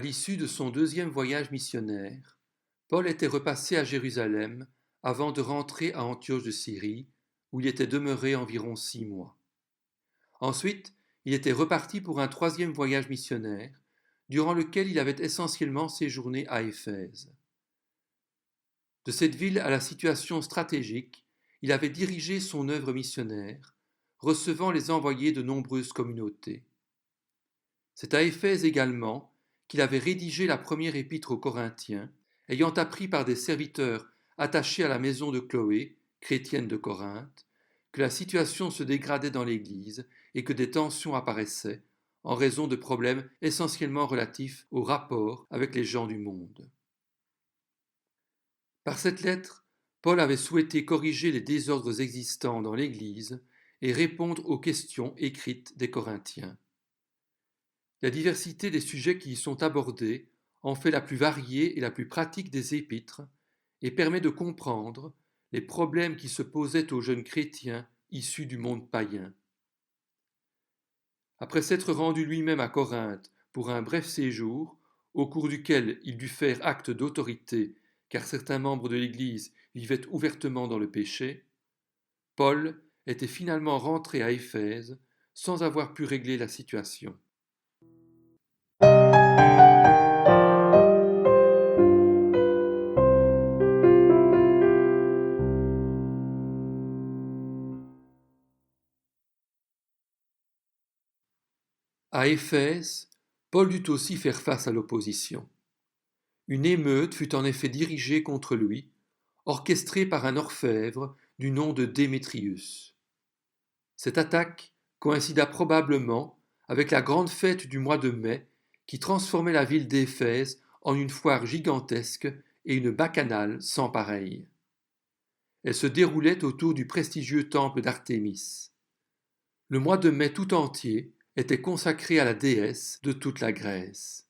l'issue de son deuxième voyage missionnaire, Paul était repassé à Jérusalem avant de rentrer à Antioche de Syrie, où il était demeuré environ 6 mois. Ensuite, il était reparti pour un troisième voyage missionnaire, durant lequel il avait essentiellement séjourné à Éphèse. De cette ville à la situation stratégique, il avait dirigé son œuvre missionnaire, recevant les envoyés de nombreuses communautés. C'est à Éphèse également qu'il avait rédigé la première épître aux Corinthiens, ayant appris par des serviteurs attachés à la maison de Chloé, chrétienne de Corinthe, que la situation se dégradait dans l'Église et que des tensions apparaissaient en raison de problèmes essentiellement relatifs au rapport avec les gens du monde. Par cette lettre, Paul avait souhaité corriger les désordres existants dans l'Église et répondre aux questions écrites des Corinthiens. La diversité des sujets qui y sont abordés en fait la plus variée et la plus pratique des épîtres et permet de comprendre les problèmes qui se posaient aux jeunes chrétiens issus du monde païen. Après s'être rendu lui-même à Corinthe pour un bref séjour, au cours duquel il dut faire acte d'autorité car certains membres de l'Église vivaient ouvertement dans le péché, Paul était finalement rentré à Éphèse sans avoir pu régler la situation. À Éphèse, Paul dut aussi faire face à l'opposition. Une émeute fut en effet dirigée contre lui, orchestrée par un orfèvre du nom de Démétrius. Cette attaque coïncida probablement avec la grande fête du mois de mai qui transformait la ville d'Éphèse en une foire gigantesque et une bacchanale sans pareille. Elle se déroulait autour du prestigieux temple d'Artémis. Le mois de mai tout entier était consacré à la déesse de toute la Grèce.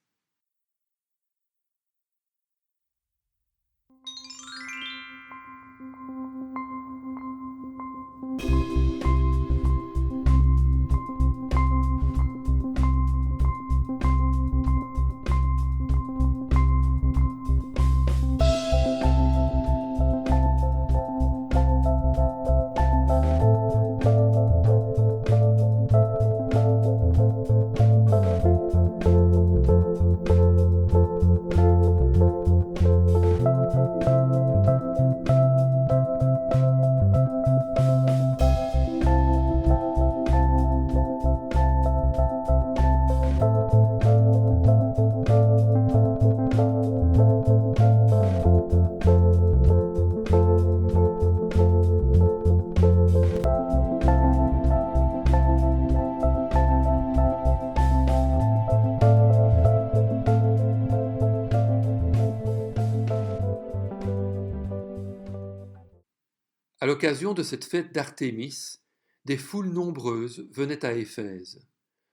À l'occasion de cette fête d'Artémis, des foules nombreuses venaient à Éphèse,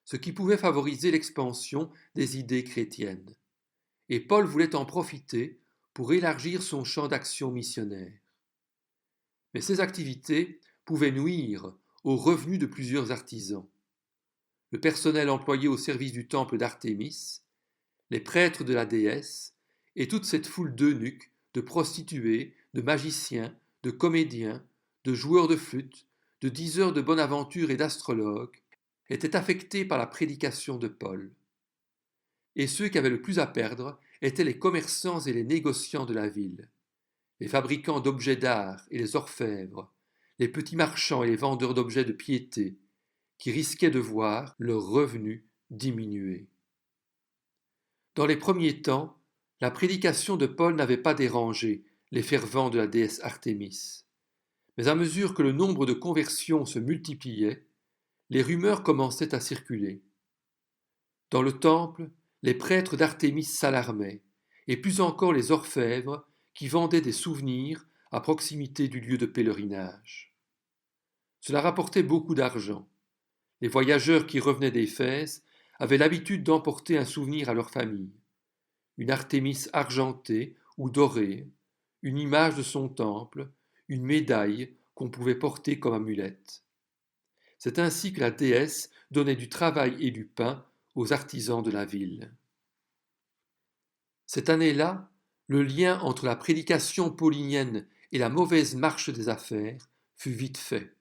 ce qui pouvait favoriser l'expansion des idées chrétiennes. Et Paul voulait en profiter pour élargir son champ d'action missionnaire. Mais ces activités pouvaient nuire aux revenus de plusieurs artisans. Le personnel employé au service du temple d'Artémis, les prêtres de la déesse et toute cette foule d'eunuques, de prostituées, de magiciens, de comédiens, de joueurs de flûte, de diseurs de bonne aventure et d'astrologues, étaient affectés par la prédication de Paul. Et ceux qui avaient le plus à perdre étaient les commerçants et les négociants de la ville, les fabricants d'objets d'art et les orfèvres, les petits marchands et les vendeurs d'objets de piété, qui risquaient de voir leurs revenus diminuer. Dans les premiers temps, la prédication de Paul n'avait pas dérangé les fervents de la déesse Artémis. Mais à mesure que le nombre de conversions se multipliait, les rumeurs commençaient à circuler. Dans le temple, les prêtres d'Artémis s'alarmaient, et plus encore les orfèvres qui vendaient des souvenirs à proximité du lieu de pèlerinage. Cela rapportait beaucoup d'argent. Les voyageurs qui revenaient d'Éphèse avaient l'habitude d'emporter un souvenir à leur famille, une Artémis argentée ou dorée, une image de son temple, une médaille qu'on pouvait porter comme amulette. C'est ainsi que la déesse donnait du travail et du pain aux artisans de la ville. Cette année-là, le lien entre la prédication paulinienne et la mauvaise marche des affaires fut vite fait.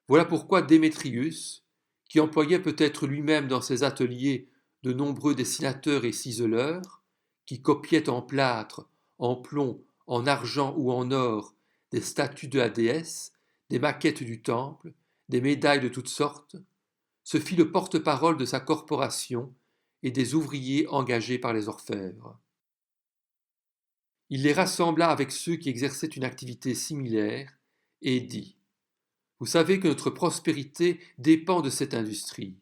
Voilà pourquoi Démétrius, qui employait peut-être lui-même dans ses ateliers de nombreux dessinateurs et ciseleurs, qui copiaient en plâtre, en plomb, en argent ou en or des statues de la déesse, des maquettes du temple, des médailles de toutes sortes, se fit le porte-parole de sa corporation et des ouvriers engagés par les orfèvres. Il les rassembla avec ceux qui exerçaient une activité similaire et dit : « Vous savez que notre prospérité dépend de cette industrie.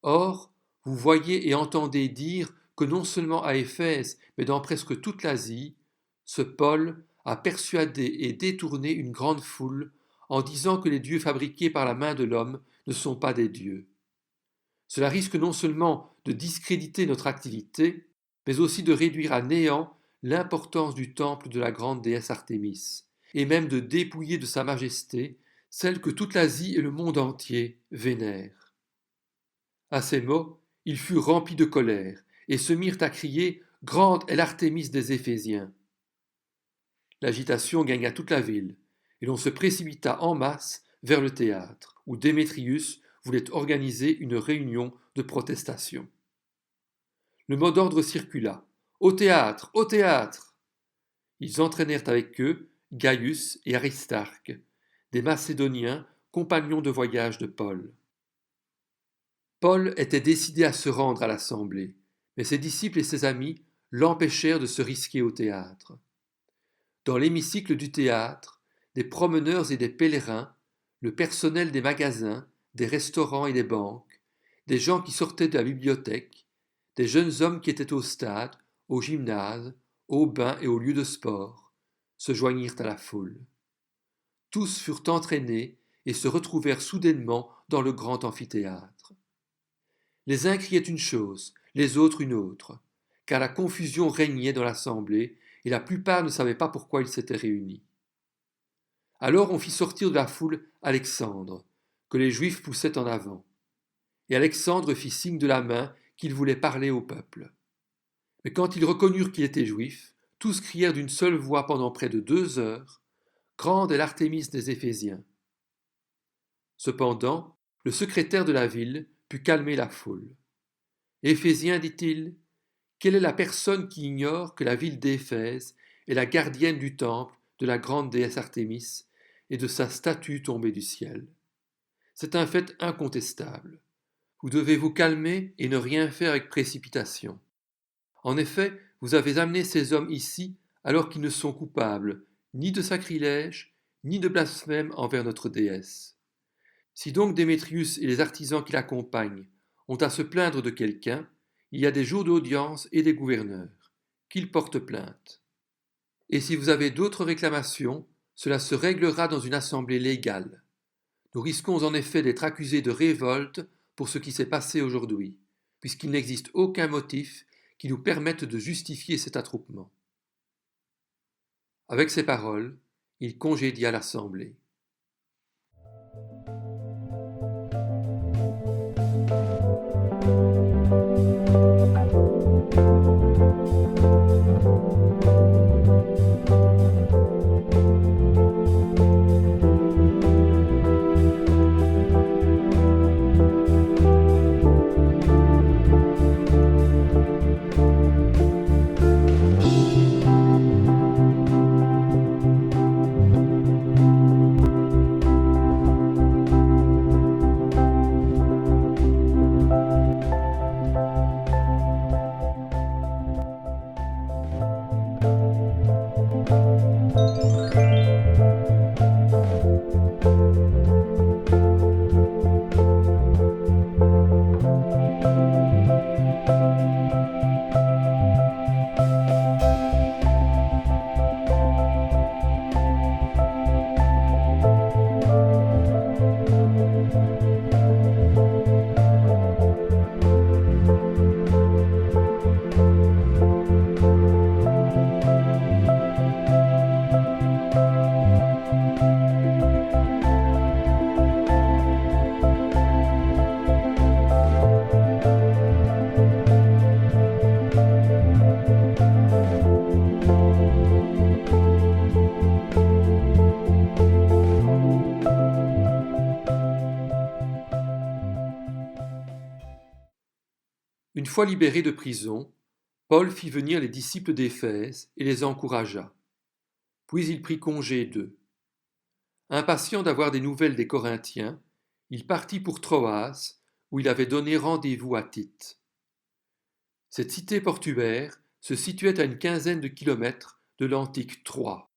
Or, vous voyez et entendez dire que non seulement à Éphèse, mais dans presque toute l'Asie, ce Paul a persuadé et détourné une grande foule en disant que les dieux fabriqués par la main de l'homme ne sont pas des dieux. Cela risque non seulement de discréditer notre activité, mais aussi de réduire à néant l'importance du temple de la grande déesse Artémis, et même de dépouiller de sa majesté celle que toute l'Asie et le monde entier vénèrent. » À ces mots, ils furent remplis de colère et se mirent à crier : « Grande est l'Artémis des Éphésiens !» L'agitation gagna toute la ville, et l'on se précipita en masse vers le théâtre, où Démétrius voulait organiser une réunion de protestation. Le mot d'ordre circula : « Au théâtre, au théâtre !» Ils entraînèrent avec eux Gaius et Aristarque, des Macédoniens, compagnons de voyage de Paul. Paul était décidé à se rendre à l'assemblée, mais ses disciples et ses amis l'empêchèrent de se risquer au théâtre. Dans l'hémicycle du théâtre, des promeneurs et des pèlerins, le personnel des magasins, des restaurants et des banques, des gens qui sortaient de la bibliothèque, des jeunes hommes qui étaient au stade, au gymnase, au bain et aux lieux de sport, se joignirent à la foule. Tous furent entraînés et se retrouvèrent soudainement dans le grand amphithéâtre. Les uns criaient une chose, les autres une autre, car la confusion régnait dans l'assemblée et la plupart ne savaient pas pourquoi ils s'étaient réunis. Alors on fit sortir de la foule Alexandre, que les Juifs poussaient en avant. Et Alexandre fit signe de la main qu'il voulait parler au peuple. Mais quand ils reconnurent qu'il était juif, tous crièrent d'une seule voix pendant près de 2 heures : « Grande est l'Artémis des Éphésiens !» Cependant, le secrétaire de la ville put calmer la foule. « Éphésiens, dit-il, quelle est la personne qui ignore que la ville d'Éphèse est la gardienne du temple de la grande déesse Artémis et de sa statue tombée du ciel ? C'est un fait incontestable. Vous devez vous calmer et ne rien faire avec précipitation. En effet, vous avez amené ces hommes ici alors qu'ils ne sont coupables ni de sacrilège, ni de blasphème envers notre déesse. Si donc Démétrius et les artisans qui l'accompagnent ont à se plaindre de quelqu'un, il y a des jours d'audience et des gouverneurs. Qu'ils portent plainte. Et si vous avez d'autres réclamations, cela se réglera dans une assemblée légale. Nous risquons en effet d'être accusés de révolte pour ce qui s'est passé aujourd'hui, puisqu'il n'existe aucun motif qui nous permette de justifier cet attroupement. » Avec ces paroles, il congédia l'assemblée. Une fois libéré de prison, Paul fit venir les disciples d'Éphèse et les encouragea. Puis il prit congé d'eux. Impatient d'avoir des nouvelles des Corinthiens, il partit pour Troas, où il avait donné rendez-vous à Tite. Cette cité portuaire se situait à une quinzaine de kilomètres de l'antique Troie.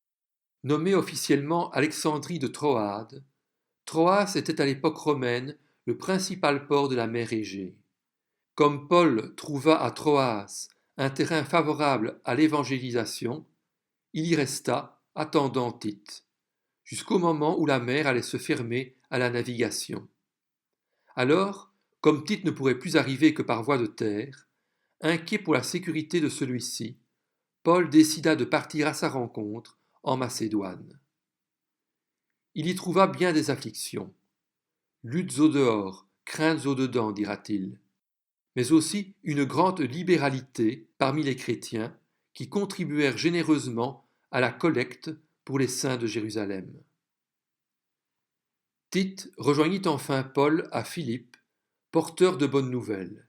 Nommée officiellement Alexandrie de Troade, Troas était à l'époque romaine le principal port de la mer Égée. Comme Paul trouva à Troas un terrain favorable à l'évangélisation, il y resta, attendant Tite, jusqu'au moment où la mer allait se fermer à la navigation. Alors, comme Tite ne pourrait plus arriver que par voie de terre, inquiet pour la sécurité de celui-ci, Paul décida de partir à sa rencontre en Macédoine. Il y trouva bien des afflictions. Luttes au dehors, craintes au dedans, dira-t-il, mais aussi une grande libéralité parmi les chrétiens qui contribuèrent généreusement à la collecte pour les saints de Jérusalem. Tite rejoignit enfin Paul à Philippe, porteur de bonnes nouvelles.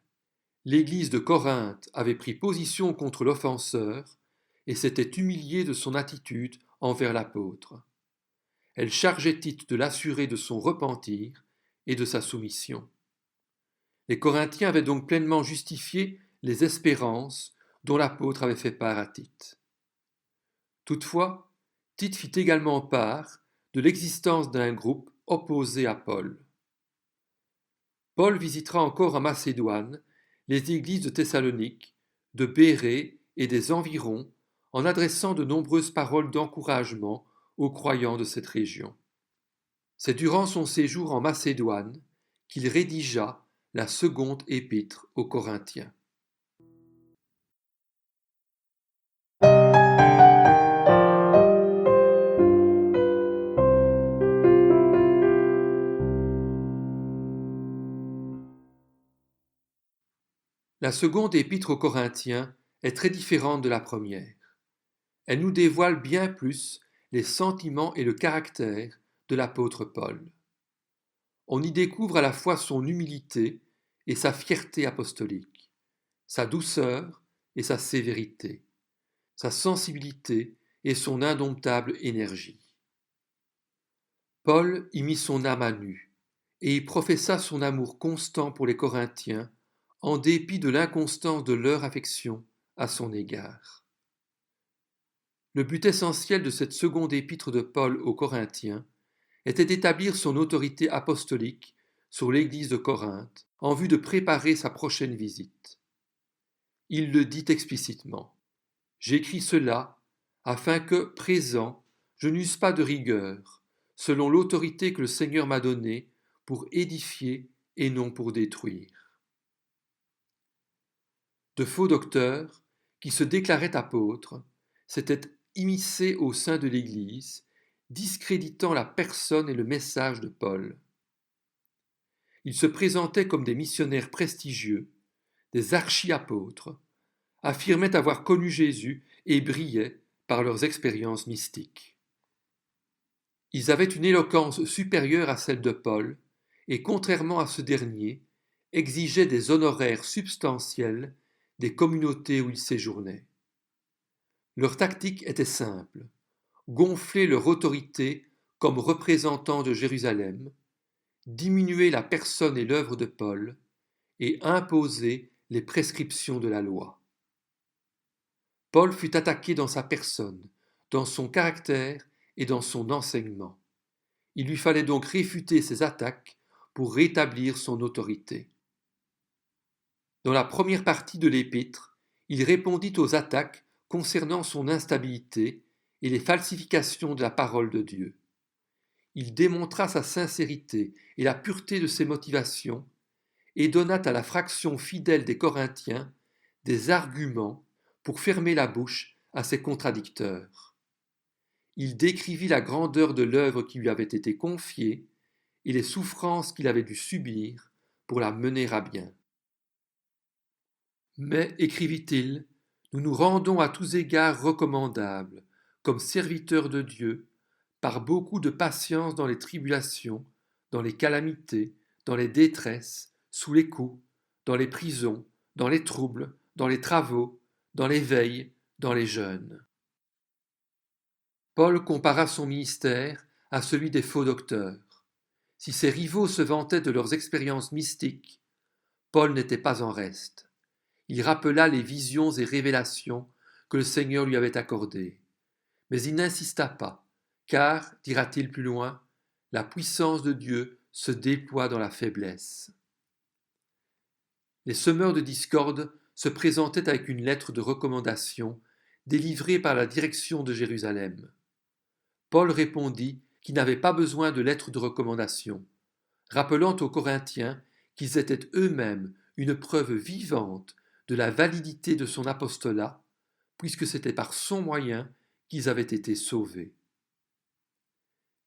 L'Église de Corinthe avait pris position contre l'offenseur et s'était humiliée de son attitude envers l'apôtre. Elle chargeait Tite de l'assurer de son repentir et de sa soumission. Les Corinthiens avaient donc pleinement justifié les espérances dont l'apôtre avait fait part à Tite. Toutefois, Tite fit également part de l'existence d'un groupe opposé à Paul. Paul visitera encore en Macédoine les églises de Thessalonique, de Bérée et des environs en adressant de nombreuses paroles d'encouragement aux croyants de cette région. C'est durant son séjour en Macédoine qu'il rédigea la seconde épître aux Corinthiens. La seconde épître aux Corinthiens est très différente de la première. Elle nous dévoile bien plus les sentiments et le caractère de l'apôtre Paul. On y découvre à la fois son humilité et sa fierté apostolique, sa douceur et sa sévérité, sa sensibilité et son indomptable énergie. Paul y mit son âme à nu et y professa son amour constant pour les Corinthiens en dépit de l'inconstance de leur affection à son égard. Le but essentiel de cette seconde épître de Paul aux Corinthiens était d'établir son autorité apostolique sur l'Église de Corinthe en vue de préparer sa prochaine visite. Il le dit explicitement. J'écris cela afin que, présent, je n'use pas de rigueur, selon l'autorité que le Seigneur m'a donnée pour édifier et non pour détruire. De faux docteurs, qui se déclaraient apôtres, s'étaient immiscés au sein de l'Église, discréditant la personne et le message de Paul. Ils se présentaient comme des missionnaires prestigieux, des archi-apôtres, affirmaient avoir connu Jésus et brillaient par leurs expériences mystiques. Ils avaient une éloquence supérieure à celle de Paul et, contrairement à ce dernier, exigeaient des honoraires substantiels des communautés où ils séjournaient. Leur tactique était simple, gonfler leur autorité comme représentants de Jérusalem, diminuer la personne et l'œuvre de Paul et imposer les prescriptions de la loi. Paul fut attaqué dans sa personne, dans son caractère et dans son enseignement. Il lui fallait donc réfuter ces attaques pour rétablir son autorité. Dans la première partie de l'épître, il répondit aux attaques concernant son instabilité et les falsifications de la parole de Dieu. Il démontra sa sincérité et la pureté de ses motivations et donna à la fraction fidèle des Corinthiens des arguments pour fermer la bouche à ses contradicteurs. Il décrivit la grandeur de l'œuvre qui lui avait été confiée et les souffrances qu'il avait dû subir pour la mener à bien. Mais, écrivit-il, nous nous rendons à tous égards recommandables, comme serviteurs de Dieu, par beaucoup de patience dans les tribulations, dans les calamités, dans les détresses, sous les coups, dans les prisons, dans les troubles, dans les travaux, dans les veilles, dans les jeûnes. Paul compara son ministère à celui des faux docteurs. Si ses rivaux se vantaient de leurs expériences mystiques, Paul n'était pas en reste. Il rappela les visions et révélations que le Seigneur lui avait accordées. Mais il n'insista pas, car, dira-t-il plus loin, la puissance de Dieu se déploie dans la faiblesse. Les semeurs de discorde se présentaient avec une lettre de recommandation délivrée par la direction de Jérusalem. Paul répondit qu'il n'avait pas besoin de lettre de recommandation, rappelant aux Corinthiens qu'ils étaient eux-mêmes une preuve vivante de la validité de son apostolat, puisque c'était par son moyen qu'ils avaient été sauvés.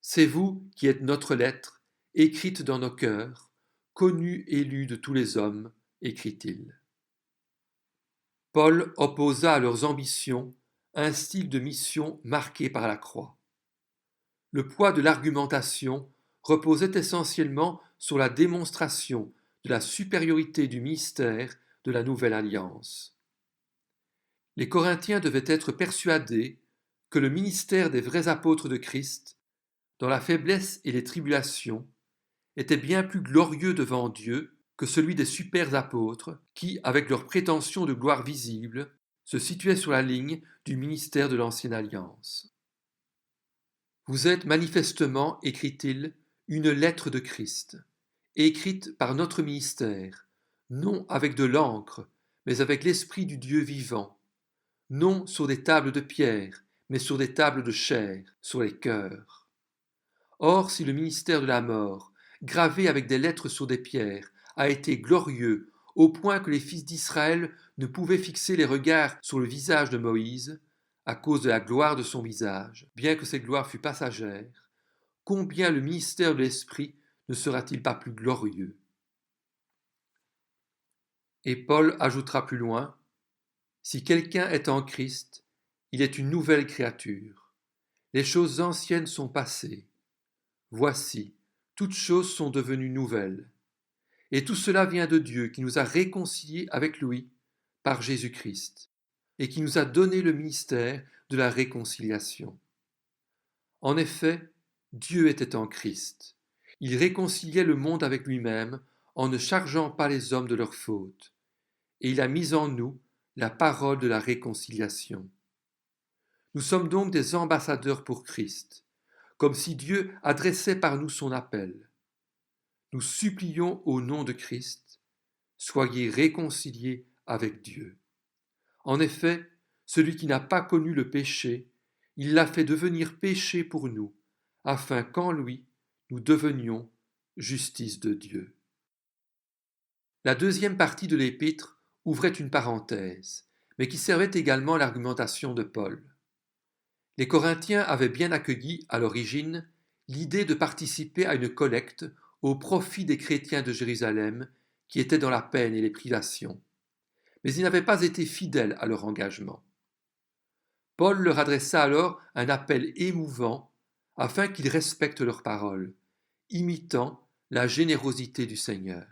C'est vous qui êtes notre lettre, écrite dans nos cœurs, connue et lue de tous les hommes, écrit-il. Paul opposa à leurs ambitions un style de mission marqué par la croix. Le poids de l'argumentation reposait essentiellement sur la démonstration de la supériorité du ministère de la Nouvelle Alliance. Les Corinthiens devaient être persuadés que le ministère des vrais apôtres de Christ, dans la faiblesse et les tribulations, était bien plus glorieux devant Dieu que celui des super apôtres qui, avec leur prétention de gloire visible, se situaient sur la ligne du ministère de l'Ancienne Alliance. Vous êtes manifestement, écrit-il, une lettre de Christ, écrite par notre ministère, non avec de l'encre, mais avec l'Esprit du Dieu vivant, non sur des tables de pierre, mais sur des tables de chair, sur les cœurs. Or, si le ministère de la mort, gravé avec des lettres sur des pierres, a été glorieux au point que les fils d'Israël ne pouvaient fixer les regards sur le visage de Moïse, à cause de la gloire de son visage, bien que cette gloire fût passagère, combien le ministère de l'Esprit ne sera-t-il pas plus glorieux? Et Paul ajoutera plus loin, « Si quelqu'un est en Christ, il est une nouvelle créature. Les choses anciennes sont passées. Voici, toutes choses sont devenues nouvelles. Et tout cela vient de Dieu qui nous a réconciliés avec lui par Jésus-Christ et qui nous a donné le ministère de la réconciliation. En effet, Dieu était en Christ. Il réconciliait le monde avec lui-même en ne chargeant pas les hommes de leurs fautes. Et il a mis en nous la parole de la réconciliation. Nous sommes donc des ambassadeurs pour Christ, comme si Dieu adressait par nous son appel. Nous supplions au nom de Christ, soyez réconciliés avec Dieu. En effet, celui qui n'a pas connu le péché, il l'a fait devenir péché pour nous, afin qu'en lui, nous devenions justice de Dieu. La deuxième partie de l'épître ouvrait une parenthèse, mais qui servait également à l'argumentation de Paul. Les Corinthiens avaient bien accueilli, à l'origine, l'idée de participer à une collecte au profit des chrétiens de Jérusalem qui étaient dans la peine et les privations. Mais ils n'avaient pas été fidèles à leur engagement. Paul leur adressa alors un appel émouvant afin qu'ils respectent leurs paroles, imitant la générosité du Seigneur.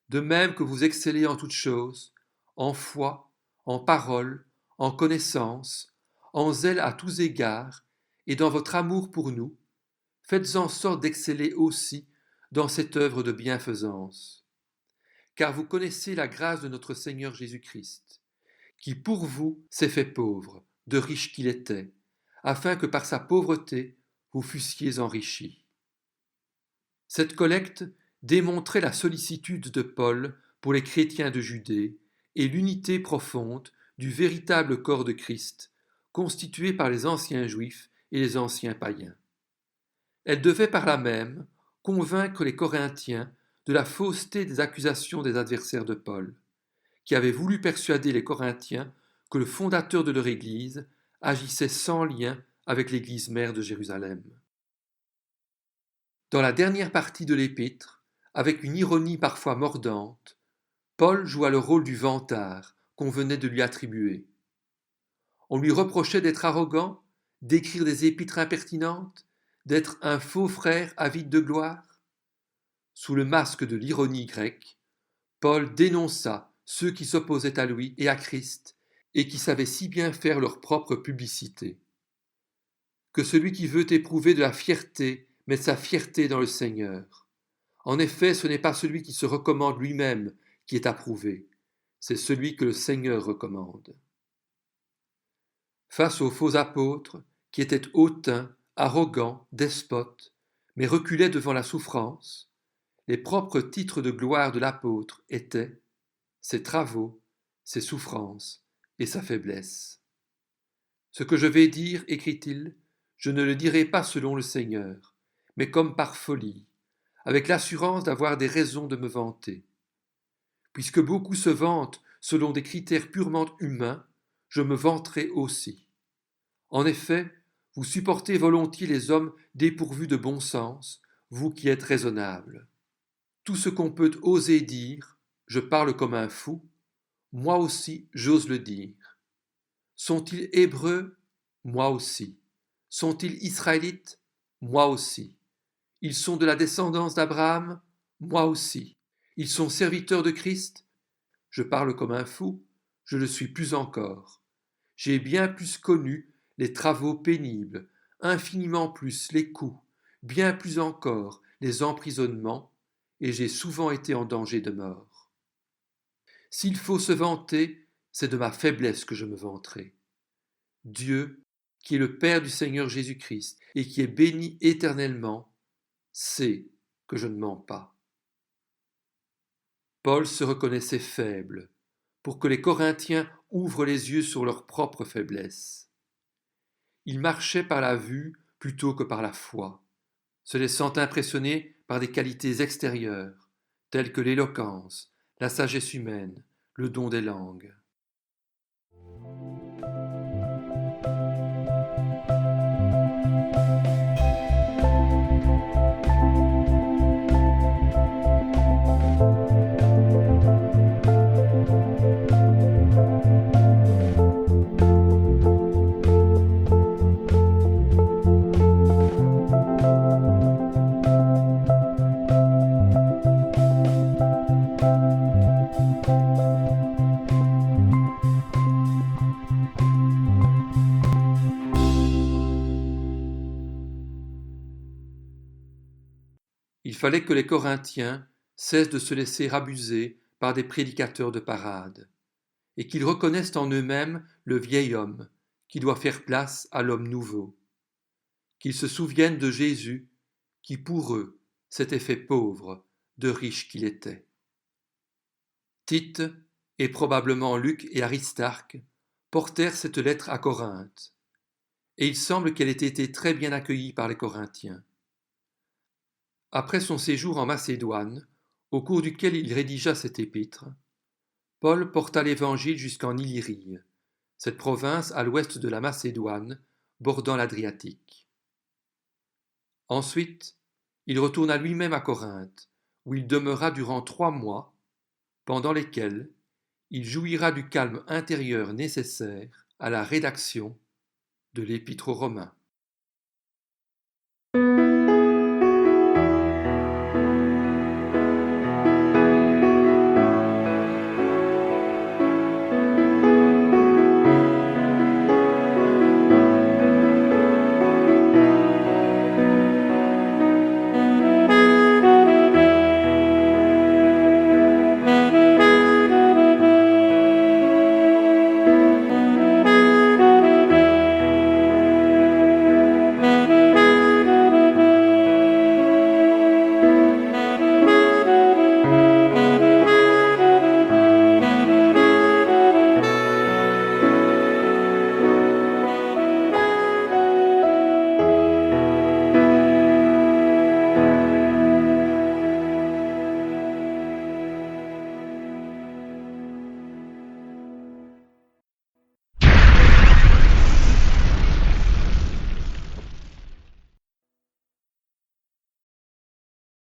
De même que vous excellez en toutes choses, en foi, en parole, en connaissance, en zèle à tous égards, et dans votre amour pour nous, faites en sorte d'exceller aussi dans cette œuvre de bienfaisance. Car vous connaissez la grâce de notre Seigneur Jésus-Christ, qui pour vous s'est fait pauvre, de riche qu'il était, afin que par sa pauvreté vous fussiez enrichis. Cette collecte démontrait la sollicitude de Paul pour les chrétiens de Judée et l'unité profonde du véritable corps de Christ, constitué par les anciens juifs et les anciens païens. Elle devait par là même convaincre les Corinthiens de la fausseté des accusations des adversaires de Paul, qui avaient voulu persuader les Corinthiens que le fondateur de leur Église agissait sans lien avec l'Église mère de Jérusalem. Dans la dernière partie de l'épître, avec une ironie parfois mordante, Paul joua le rôle du vantard qu'on venait de lui attribuer. On lui reprochait d'être arrogant, d'écrire des épîtres impertinentes, d'être un faux frère avide de gloire. Sous le masque de l'ironie grecque, Paul dénonça ceux qui s'opposaient à lui et à Christ et qui savaient si bien faire leur propre publicité. Que celui qui veut éprouver de la fierté mette sa fierté dans le Seigneur. En effet, ce n'est pas celui qui se recommande lui-même qui est approuvé, c'est celui que le Seigneur recommande. Face aux faux apôtres, qui étaient hautains, arrogants, despotes, mais reculaient devant la souffrance, les propres titres de gloire de l'apôtre étaient ses travaux, ses souffrances et sa faiblesse. Ce que je vais dire, écrit-il, je ne le dirai pas selon le Seigneur, mais comme par folie, avec l'assurance d'avoir des raisons de me vanter. Puisque beaucoup se vantent selon des critères purement humains, je me vanterai aussi. En effet, vous supportez volontiers les hommes dépourvus de bon sens, vous qui êtes raisonnables. Tout ce qu'on peut oser dire, je parle comme un fou, moi aussi j'ose le dire. Sont-ils hébreux? Moi aussi. Sont-ils israélites? Moi aussi. Ils sont de la descendance d'Abraham? Moi aussi. Ils sont serviteurs de Christ? Je parle comme un fou, je le suis plus encore. J'ai bien plus connu les travaux pénibles, infiniment plus les coups, bien plus encore les emprisonnements, et j'ai souvent été en danger de mort. S'il faut se vanter, c'est de ma faiblesse que je me vanterai. Dieu, qui est le Père du Seigneur Jésus-Christ et qui est béni éternellement, sait que je ne mens pas. Paul se reconnaissait faible, pour que les Corinthiens ouvrent les yeux sur leur propre faiblesse. Il marchait par la vue plutôt que par la foi, se laissant impressionner par des qualités extérieures, telles que l'éloquence, la sagesse humaine, le don des langues. Il fallait que les Corinthiens cessent de se laisser abuser par des prédicateurs de parade, et qu'ils reconnaissent en eux-mêmes le vieil homme qui doit faire place à l'homme nouveau, qu'ils se souviennent de Jésus qui pour eux s'était fait pauvre, de riche qu'il était. Tite, et probablement Luc et Aristarque, portèrent cette lettre à Corinthe, et il semble qu'elle ait été très bien accueillie par les Corinthiens. Après son séjour en Macédoine, au cours duquel il rédigea cette épître, Paul porta l'Évangile jusqu'en Illyrie, cette province à l'ouest de la Macédoine, bordant l'Adriatique. Ensuite, il retourna lui-même à Corinthe, où il demeura durant 3 mois, pendant lesquels il jouira du calme intérieur nécessaire à la rédaction de l'Épître aux Romains.